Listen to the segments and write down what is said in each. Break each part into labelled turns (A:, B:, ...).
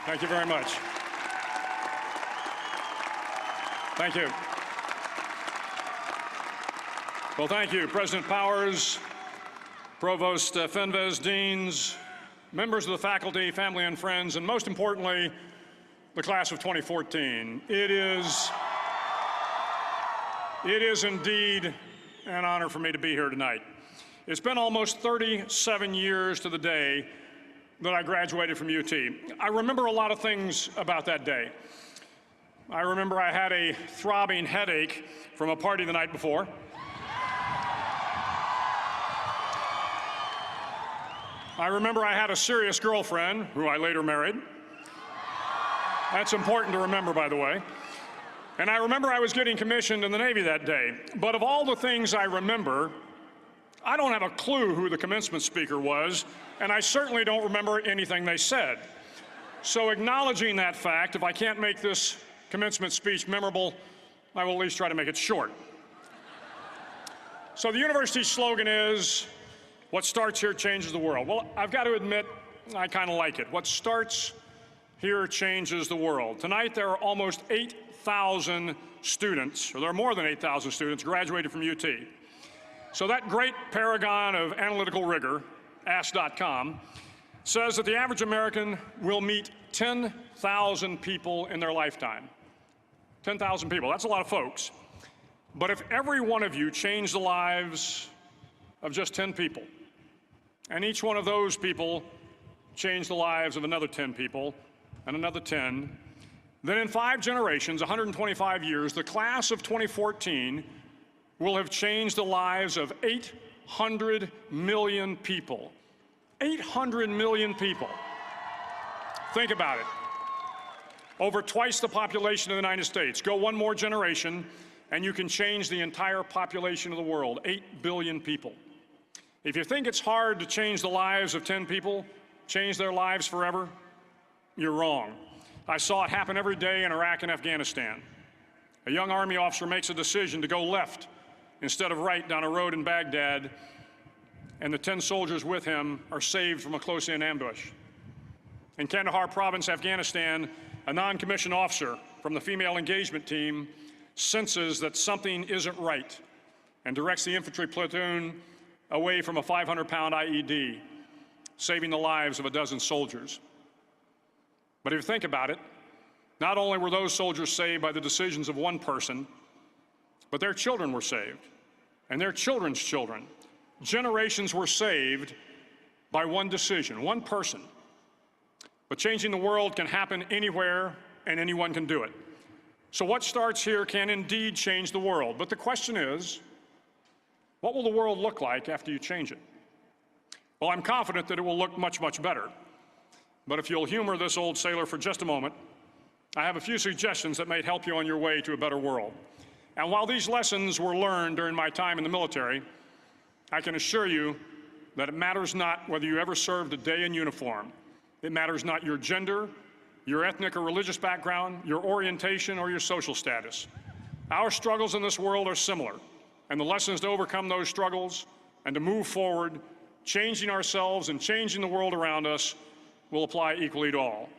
A: Thank you very much. Thank you. Well, thank you, President Powers, Provost Fenves, deans, members of the faculty, family and friends, and most importantly, the class of 2014. It is indeed an honor for me to be here tonight. It's been almost 37 years to the day that I graduated from UT. I remember a lot of things about that day. I remember I had a throbbing headache from a party the night before. I remember I had a serious girlfriend, who I later married. That's important to remember, by the way. And I remember I was getting commissioned in the Navy that day. But of all the things I remember, I don't have a clue who the commencement speaker was, and I certainly don't remember anything they said. So acknowledging that fact, if I can't make this commencement speech memorable, I will at least try to make it short. So the university's slogan is, "What starts here changes the world." Well, I've got to admit, I kind of like it. What starts here changes the world. Tonight, there are almost 8,000 students, or there are more than 8,000 students, graduated from UT. So that great paragon of analytical rigor, Ask.com, says that the average American will meet 10,000 people in their lifetime. 10,000 people, that's a lot of folks. But if every one of you changed the lives of just 10 people, and each one of those people changed the lives of another 10 people, and another 10, then in 5 generations, 125 years, the class of 2014 will have changed the lives of 800 million people. 800 million people. Think about it. Over twice the population of the United States. Go one more generation, and you can change the entire population of the world, 8 billion people. If you think it's hard to change the lives of 10 people, change their lives forever, you're wrong. I saw it happen every day in Iraq and Afghanistan. A young Army officer makes a decision to go left instead of right down a road in Baghdad, and the 10 soldiers with him are saved from a close-in ambush. In Kandahar province, Afghanistan, a non-commissioned officer from the female engagement team senses that something isn't right and directs the infantry platoon away from a 500-pound IED, saving the lives of a dozen soldiers. But if you think about it, not only were those soldiers saved by the decisions of one person, but their children were saved, and their children's children. Generations were saved by one decision, one person. But changing the world can happen anywhere, and anyone can do it. So what starts here can indeed change the world. But the question is, what will the world look like after you change it? Well, I'm confident that it will look much, much better. But if you'll humor this old sailor for just a moment, I have a few suggestions that may help you on your way to a better world. And while these lessons were learned during my time in the military, I can assure you that it matters not whether you ever served a day in uniform. It matters not your gender, your ethnic or religious background, your orientation, or your social status. Our struggles in this world are similar, and the lessons to overcome those struggles and to move forward, changing ourselves and changing the world around us, will apply equally to all.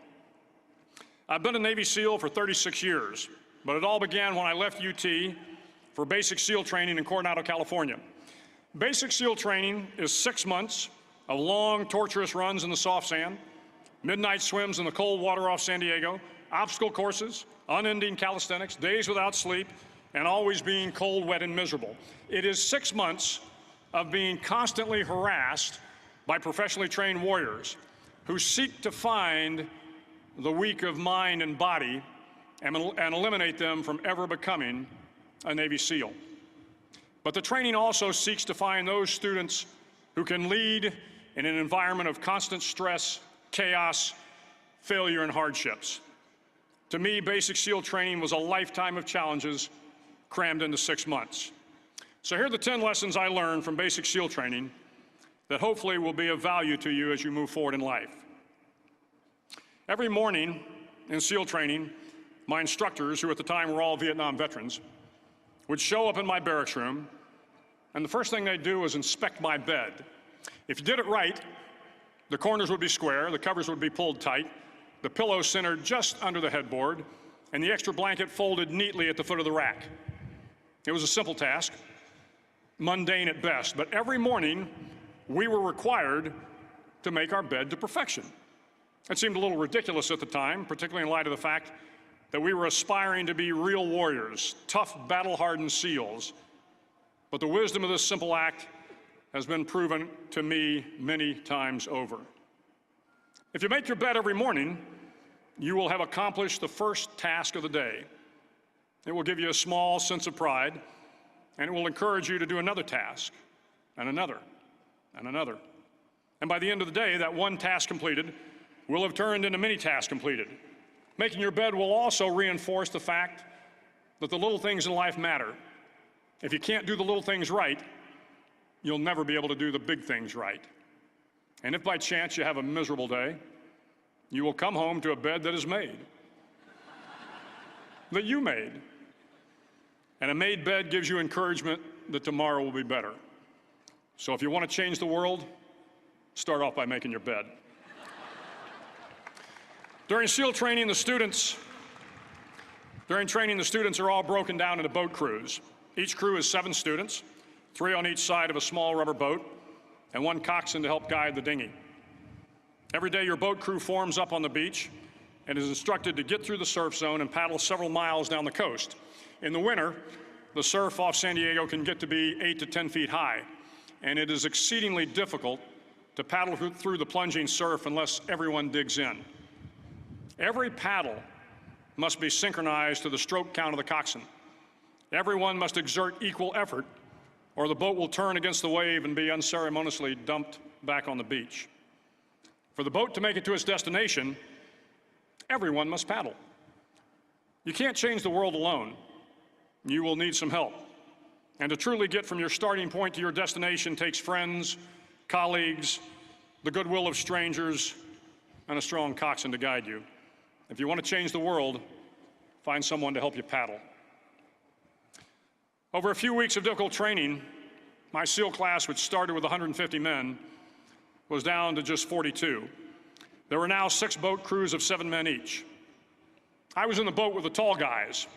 A: I've been a Navy SEAL for 36 years, but it all began when I left UT for basic SEAL training in Coronado, California. Basic SEAL training is 6 months of long, torturous runs in the soft sand, midnight swims in the cold water off San Diego, obstacle courses, unending calisthenics, days without sleep, and always being cold, wet, and miserable. It is 6 months of being constantly harassed by professionally trained warriors who seek to find the weak of mind and body and eliminate them from ever becoming a Navy SEAL. But the training also seeks to find those students who can lead in an environment of constant stress, chaos, failure, and hardships. To me, basic SEAL training was a lifetime of challenges crammed into 6 months. So here are the 10 lessons I learned from basic SEAL training that hopefully will be of value to you as you move forward in life. Every morning in SEAL training, my instructors, who at the time were all Vietnam veterans, would show up in my barracks room, and the first thing they'd do was inspect my bed. If you did it right, the corners would be square, the covers would be pulled tight, the pillow centered just under the headboard, and the extra blanket folded neatly at the foot of the rack. It was a simple task, mundane at best, but every morning we were required to make our bed to perfection. It seemed a little ridiculous at the time, particularly in light of the fact that we were aspiring to be real warriors, tough, battle-hardened SEALs. But the wisdom of this simple act has been proven to me many times over. If you make your bed every morning, you will have accomplished the first task of the day. It will give you a small sense of pride, and it will encourage you to do another task, and another, and another. And by the end of the day, that one task completed will have turned into many tasks completed. Making your bed will also reinforce the fact that the little things in life matter. If you can't do the little things right, you'll never be able to do the big things right. And if by chance you have a miserable day, you will come home to a bed that is made, that you made. And a made bed gives you encouragement that tomorrow will be better. So if you want to change the world, start off by making your bed. During SEAL training, the students are all broken down into boat crews. Each crew is 7 students, 3 on each side of a small rubber boat, and 1 coxswain to help guide the dinghy. Every day, your boat crew forms up on the beach and is instructed to get through the surf zone and paddle several miles down the coast. In the winter, the surf off San Diego can get to be 8 to 10 feet high, and it is exceedingly difficult to paddle through the plunging surf unless everyone digs in. Every paddle must be synchronized to the stroke count of the coxswain. Everyone must exert equal effort, or the boat will turn against the wave and be unceremoniously dumped back on the beach. For the boat to make it to its destination, everyone must paddle. You can't change the world alone. You will need some help. And to truly get from your starting point to your destination takes friends, colleagues, the goodwill of strangers, and a strong coxswain to guide you. If you want to change the world, find someone to help you paddle. Over a few weeks of difficult training, my SEAL class, which started with 150 men, was down to just 42. There were now 6 boat crews of 7 men each. I was in the boat with the tall guys,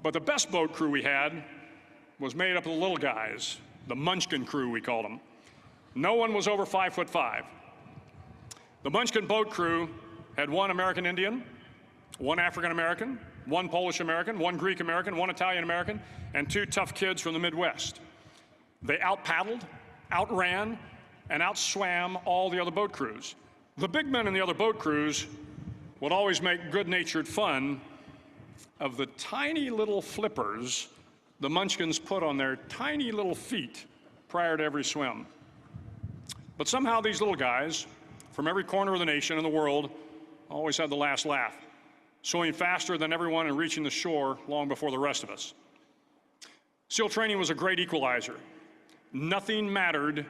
A: but the best boat crew we had was made up of the little guys, the Munchkin crew, we called them. No one was over 5'5". The Munchkin boat crew had 1 American Indian, 1 African American, 1 Polish American, 1 Greek American, 1 Italian American, and 2 tough kids from the Midwest. They out-paddled, outran, and outswam all the other boat crews. The big men in the other boat crews would always make good-natured fun of the tiny little flippers the Munchkins put on their tiny little feet prior to every swim. But somehow these little guys from every corner of the nation and the world always had the last laugh, swimming faster than everyone and reaching the shore long before the rest of us. SEAL training was a great equalizer. Nothing mattered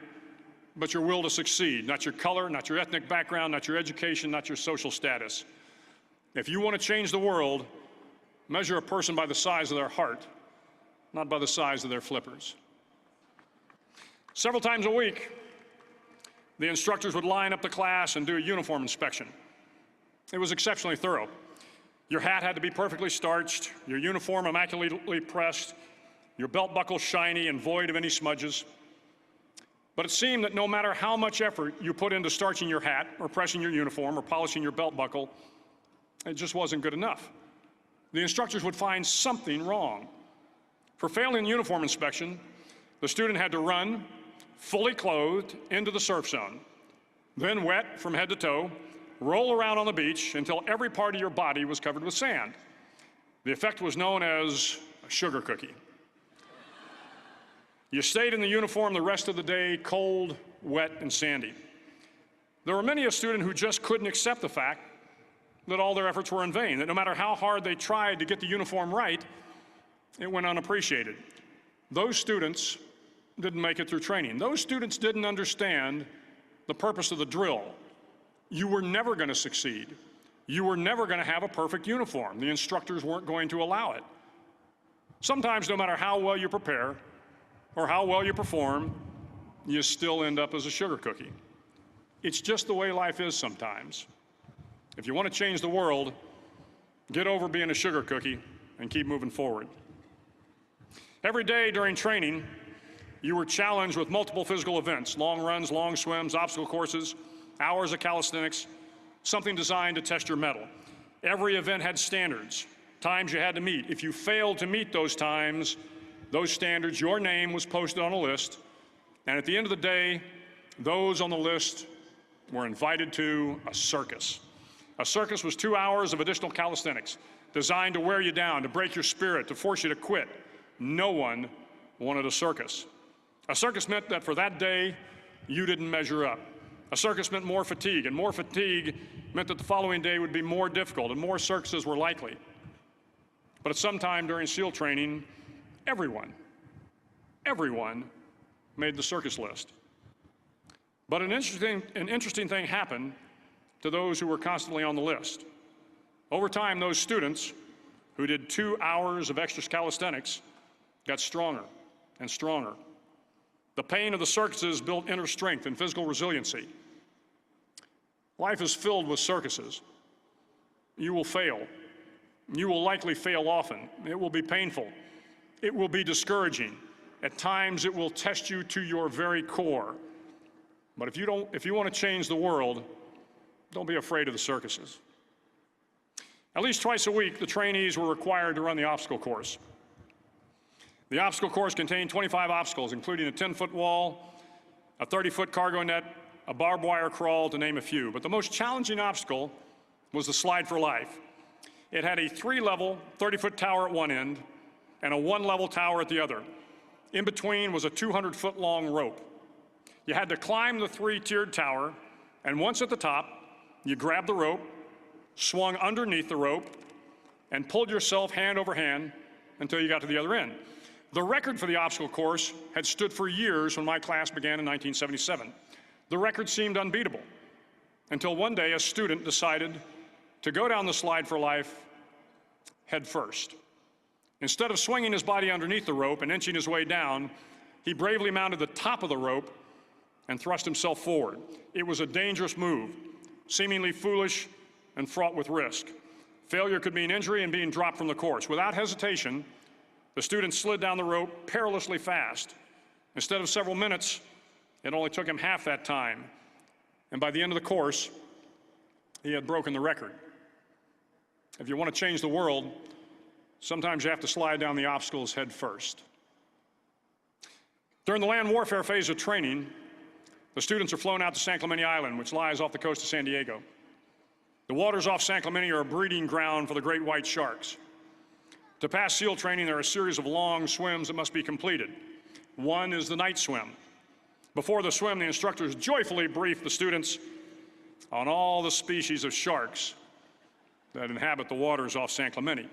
A: but your will to succeed, not your color, not your ethnic background, not your education, not your social status. If you want to change the world, measure a person by the size of their heart, not by the size of their flippers. Several times a week, the instructors would line up the class and do a uniform inspection. It was exceptionally thorough. Your hat had to be perfectly starched, your uniform immaculately pressed, your belt buckle shiny and void of any smudges. But it seemed that no matter how much effort you put into starching your hat or pressing your uniform or polishing your belt buckle, it just wasn't good enough. The instructors would find something wrong. For failing the uniform inspection, the student had to run, fully clothed, into the surf zone, then wet from head to toe, roll around on the beach until every part of your body was covered with sand. The effect was known as a sugar cookie. You stayed in the uniform the rest of the day, cold, wet, and sandy. There were many a student who just couldn't accept the fact that all their efforts were in vain, that no matter how hard they tried to get the uniform right, it went unappreciated. Those students didn't make it through training. Those students didn't understand the purpose of the drill. You were never going to succeed. You were never going to have a perfect uniform. The instructors weren't going to allow it. Sometimes, no matter how well you prepare or how well you perform, you still end up as a sugar cookie. It's just the way life is sometimes. If you want to change the world, get over being a sugar cookie and keep moving forward. Every day during training, you were challenged with multiple physical events: long runs, long swims, obstacle courses, hours of calisthenics, something designed to test your mettle. Every event had standards, times you had to meet. If you failed to meet those times, those standards, your name was posted on a list, and at the end of the day, those on the list were invited to a circus. A circus was 2 hours of additional calisthenics, designed to wear you down, to break your spirit, to force you to quit. No one wanted a circus. A circus meant that for that day, you didn't measure up. A circus meant more fatigue, and more fatigue meant that the following day would be more difficult, and more circuses were likely. But at some time during SEAL training, everyone made the circus list. But an interesting thing happened to those who were constantly on the list. Over time, those students who did 2 hours of extra calisthenics got stronger and stronger. The pain of the circuses built inner strength and physical resiliency. Life is filled with circuses. You will fail. You will likely fail often. It will be painful. It will be discouraging. At times, it will test you to your very core. But if you want to change the world, don't be afraid of the circuses. At least twice a week, the trainees were required to run the obstacle course. The obstacle course contained 25 obstacles, including a 10-foot wall, a 30-foot cargo net, a barbed wire crawl, to name a few. But the most challenging obstacle was the slide for life. It had a 3-level, 30-foot tower at one end and a 1-level tower at the other. In between was a 200-foot long rope. You had to climb the 3-tiered tower, and once at the top, you grabbed the rope, swung underneath the rope, and pulled yourself hand over hand until you got to the other end. The record for the obstacle course had stood for years when my class began in 1977. The record seemed unbeatable until one day a student decided to go down the slide for life head first. Instead of swinging his body underneath the rope and inching his way down, he bravely mounted the top of the rope and thrust himself forward. It was a dangerous move, seemingly foolish and fraught with risk. Failure could mean injury and being dropped from the course. Without hesitation, the student slid down the rope perilously fast. Instead of several minutes, it only took him half that time. And by the end of the course, he had broken the record. If you want to change the world, sometimes you have to slide down the obstacles head first. During the land warfare phase of training, the students are flown out to San Clemente Island, which lies off the coast of San Diego. The waters off San Clemente are a breeding ground for the great white sharks. To pass SEAL training, there are a series of long swims that must be completed. One is the night swim. Before the swim, the instructors joyfully brief the students on all the species of sharks that inhabit the waters off San Clemente.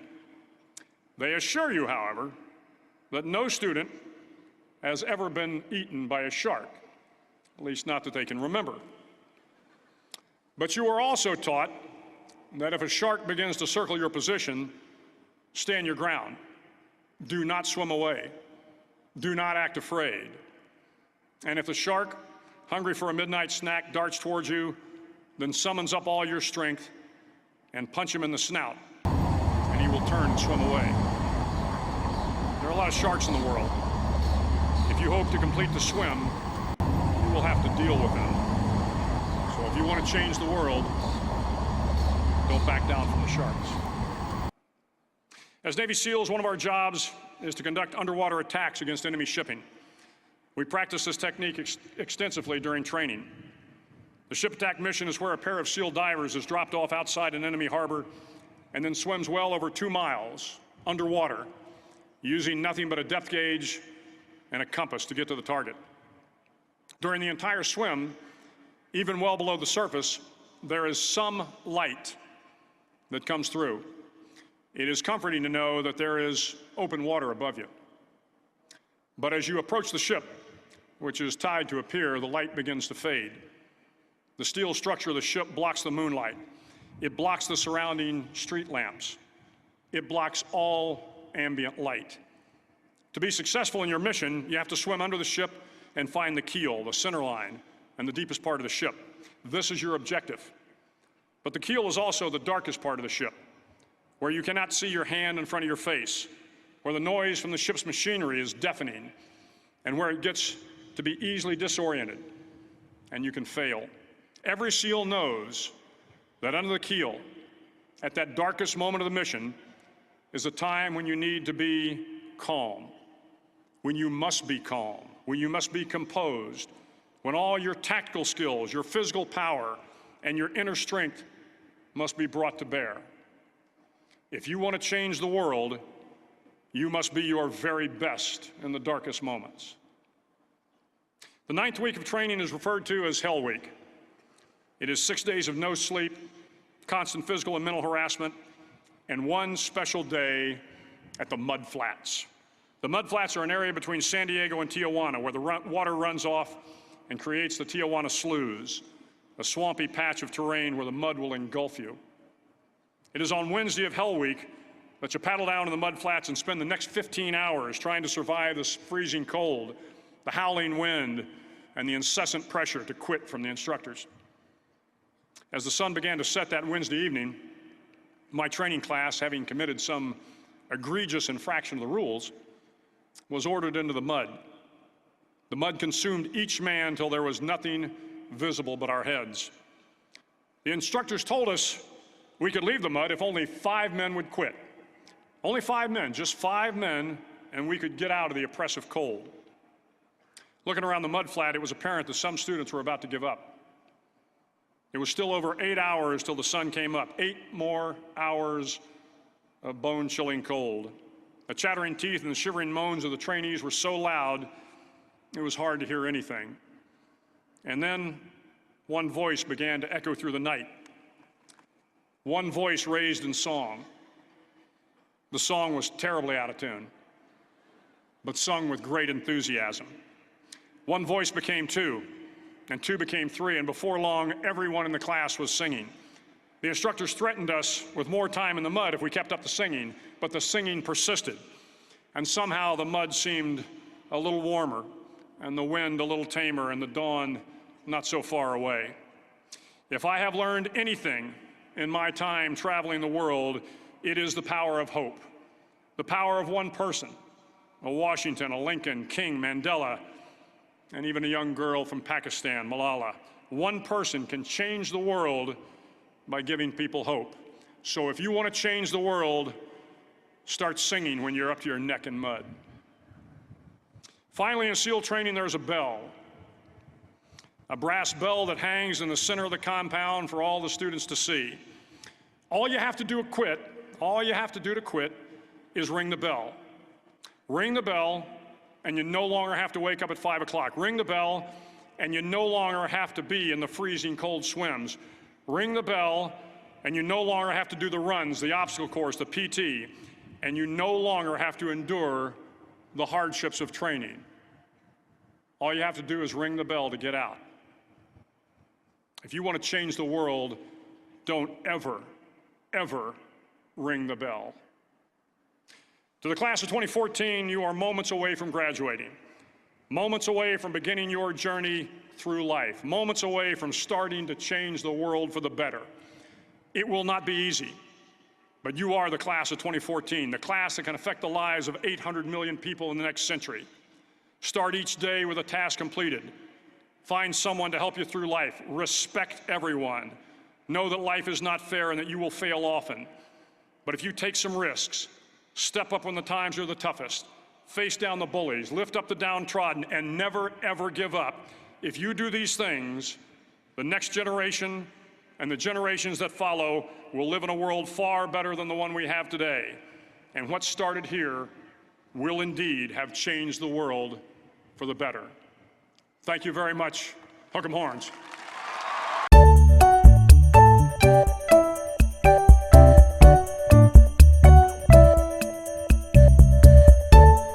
A: They assure you, however, that no student has ever been eaten by a shark, at least not that they can remember. But you are also taught that if a shark begins to circle your position, stand your ground. Do not swim away. Do not act afraid. And if the shark, hungry for a midnight snack, darts towards you, then summons up all your strength and punch him in the snout, and he will turn and swim away. There are a lot of sharks in the world. If you hope to complete the swim, you will have to deal with them. So if you want to change the world, don't back down from the sharks. As Navy SEALs, one of our jobs is to conduct underwater attacks against enemy shipping. We practice this technique extensively during training. The ship attack mission is where a pair of SEAL divers is dropped off outside an enemy harbor and then swims well over 2 miles underwater, using nothing but a depth gauge and a compass to get to the target. During the entire swim, even well below the surface, there is some light that comes through. It is comforting to know that there is open water above you. But as you approach the ship, which is tied to a pier, the light begins to fade. The steel structure of the ship blocks the moonlight. It blocks the surrounding street lamps. It blocks all ambient light. To be successful in your mission, you have to swim under the ship and find the keel, the center line, and the deepest part of the ship. This is your objective. But the keel is also the darkest part of the ship, where you cannot see your hand in front of your face, where the noise from the ship's machinery is deafening, and where it gets to be easily disoriented, and you can fail. Every SEAL knows that under the keel, at that darkest moment of the mission, is a time when you need to be calm, when you must be calm, when you must be composed, when all your tactical skills, your physical power, and your inner strength must be brought to bear. If you want to change the world, you must be your very best in the darkest moments. The 9th week of training is referred to as Hell Week. It is 6 days of no sleep, constant physical and mental harassment, and one special day at the Mud Flats. The Mud Flats are an area between San Diego and Tijuana where the water runs off and creates the Tijuana Sloughs, a swampy patch of terrain where the mud will engulf you. It is on Wednesday of Hell Week that you paddle down to the Mud Flats and spend the next 15 hours trying to survive this freezing cold, the howling wind, and the incessant pressure to quit from the instructors. As the sun began to set that Wednesday evening, my training class, having committed some egregious infraction of the rules, was ordered into the mud. The mud consumed each man till there was nothing visible but our heads. The instructors told us we could leave the mud if only 5 men would quit. Only 5 men, just 5 men, and we could get out of the oppressive cold. Looking around the mud flat, it was apparent that some students were about to give up. It was still over 8 hours till the sun came up. 8 more hours of bone-chilling cold. The chattering teeth and the shivering moans of the trainees were so loud, it was hard to hear anything. And then one voice began to echo through the night. One voice raised in song. The song was terribly out of tune, but sung with great enthusiasm. One voice became 2, and 2 became 3, and before long, everyone in the class was singing. The instructors threatened us with more time in the mud if we kept up the singing, but the singing persisted. And somehow the mud seemed a little warmer, and the wind a little tamer, and the dawn not so far away. If I have learned anything in my time traveling the world, it is the power of hope. The power of one person, a Washington, a Lincoln, King, Mandela, and even a young girl from Pakistan, Malala. One person can change the world by giving people hope. So if you want to change the world, start singing when you're up to your neck in mud. Finally, in SEAL training, there's a bell. A brass bell that hangs in the center of the compound for all the students to see. All you have to do to quit is ring the bell. Ring the bell, and you no longer have to wake up at 5 o'clock. Ring the bell, and you no longer have to be in the freezing cold swims. Ring the bell, and you no longer have to do the runs, the obstacle course, the PT, and you no longer have to endure the hardships of training. All you have to do is ring the bell to get out. If you want to change the world, don't ever, ever ring the bell. To the class of 2014, you are moments away from graduating, moments away from beginning your journey through life, moments away from starting to change the world for the better. It will not be easy, but you are the class of 2014, the class that can affect the lives of 800 million people in the next century. Start each day with a task completed. Find someone to help you through life. Respect everyone. Know that life is not fair and that you will fail often. But if you take some risks, step up when the times are the toughest, face down the bullies, lift up the downtrodden, and never, ever give up. If you do these things, the next generation and the generations that follow will live in a world far better than the one we have today. And what started here will indeed have changed the world for the better. Thank you very much. Hook 'em horns.